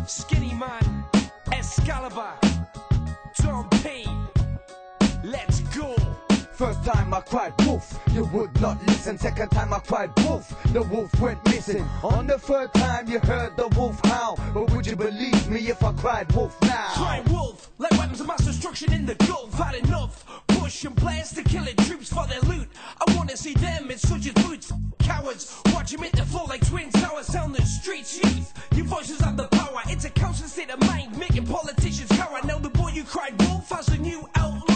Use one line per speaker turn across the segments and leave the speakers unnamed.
Skinnyman S.Kalibre, Dap C, let's go.
First time I cried wolf, you would not listen. Second time I cried wolf, the wolf went missing. On the third time you heard the wolf howl, but would you believe me if I cried wolf now?
Crying wolf, like weapons of mass destruction in the Gulf. Had enough, pushing players to killing troops for their loot. I wanna see them in such as boots. Cowards, watch them hit the floor like twin towers down the streets. Youth, your voices have the power. It's a constant state of mind, making politicians cower. Now the boy you cried wolf has a new outlook.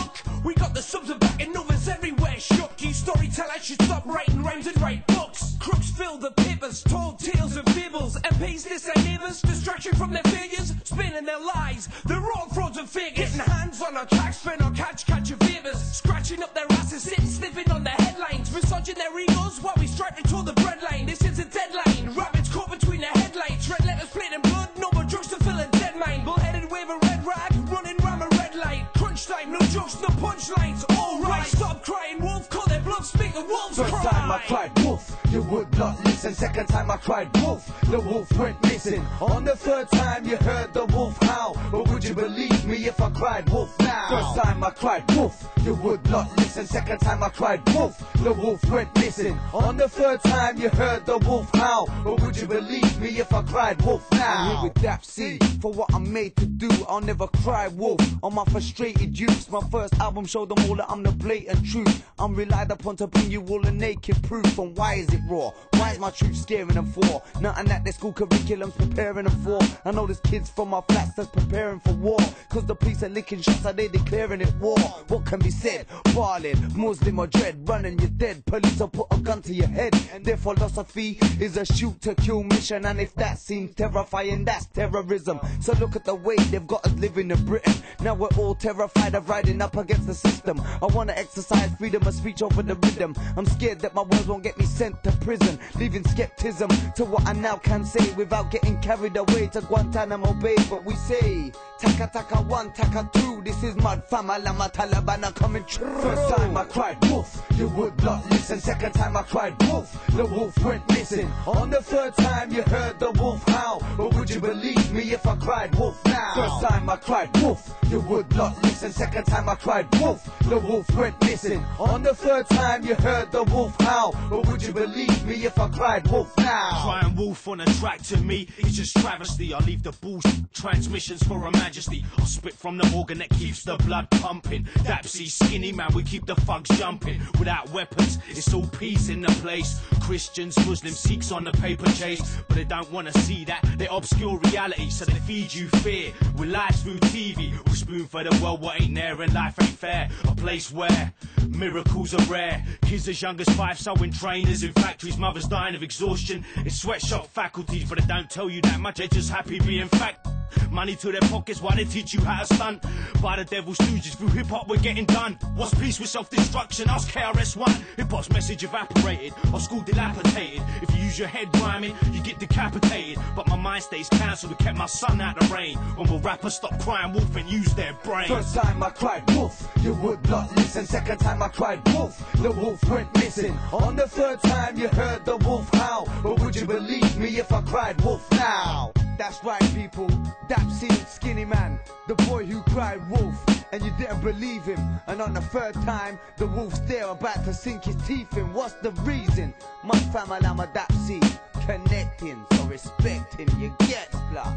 We got the subs are back and others everywhere shook. You storytellers should stop writing rhymes and write books. Crooks fill the papers, told tales of fables. MPs this their neighbours, distraction from their failures, spinning their lies. They're all frauds and fakers. Getting hands on our tracks, spin or catch your favours. Scratching up their asses, sitting sniffing on their headlines. Massaging their egos while we strike to the breadline. This is a deadline, rabbits caught between the headlights. Red letters played in blood, no more drugs to fill a dead mind. Bull-headed wave a red rag, running round a red light. Crunch time, no jokes, no punchlines. Alright, stop crying wolf, call their bluff, speak the wolves
First
cry.
time I cried wolf, you would not listen. Second time I cried wolf, the wolf went missing. On the third time you heard the wolf howl, but would you believe me if I cried wolf now? First time I cried wolf, you would not listen. Second time I cried wolf, the wolf went missing. On the third time you heard the wolf howl, but would you believe me if I cried wolf now? I'm here with Dap C, for what I'm made to do, I'll never cry wolf. On my frustrated youths, my first album showed them all that I'm the blatant truth. I'm relied upon to bring you all the naked proof. And why is it raw? Why is my truth scaring them for? Nothing that their school curriculum's preparing them for. I know there's kids from my flats that's preparing for war, cause the police are licking shots, are they declaring it war? What can be said? Ballin', Muslim or dread, running you're dead. Police will put a gun to your head. Their philosophy is a shoot to kill mission, and if that seems terrifying, that's terrorism. So look at the way they've got us living in Britain. Now we're all terrified of riding up against the system. I wanna exercise freedom of speech over the rhythm. I'm scared that my words won't get me sent to prison, leaving skepticism to what I now can say without getting carried away to Guantanamo Bay. But we say taka taka one, taka two. This is mud famalama Taliban are coming true. First time I cried wolf, you would not listen. Second time I cried wolf, the wolf went missing. On the third time you heard the wolf howl, but would you believe me if I cried wolf now? First time I cried wolf, you would not listen. Second time I cried wolf, the wolf went missing. On the third time you heard the wolf howl, but would you believe me if I cried wolf now?
Crying wolf on a track to me, it's just travesty. I leave the bullshit transmissions for Her Majesty. I spit from the organ that keeps the blood pumping. Dap C, Skinnyman, we keep the thugs jumping. Without weapons, it's all peace in the place. Christians, Muslims, Sikhs on the paper chase, but they don't wanna see that. They obscure reality, so they feed you fear. We lie through TV, we spoon for the world what ain't there, and life ain't fair. A place where miracles are rare. Kids as young as 5 sewing trainers in factories, mothers dying of exhaustion in sweatshop faculties, but they don't tell you that much, they're just happy being fact. Money to their pockets while they teach you how to stunt. By the devil's stooges, through hip-hop we're getting done. What's peace with self-destruction? Ask KRS-One. Hip-hop's message evaporated, our school dilapidated. If you use your head rhyming, you get decapitated. But my mind stays cancelled to keep my son out the rain. When will rappers stop crying wolf and use their brain?
First time I cried wolf, you would not listen. Second time I cried wolf, the wolf went missing. On the third time you heard the wolf howl, but would you believe me if I cried wolf now? That's right people, Dap C, Skinnyman, the boy who cried wolf, and you didn't believe him. And on the third time, the wolf's there about to sink his teeth in. What's the reason? My family, I'm a Dap C, connecting, so respect him, you get blood.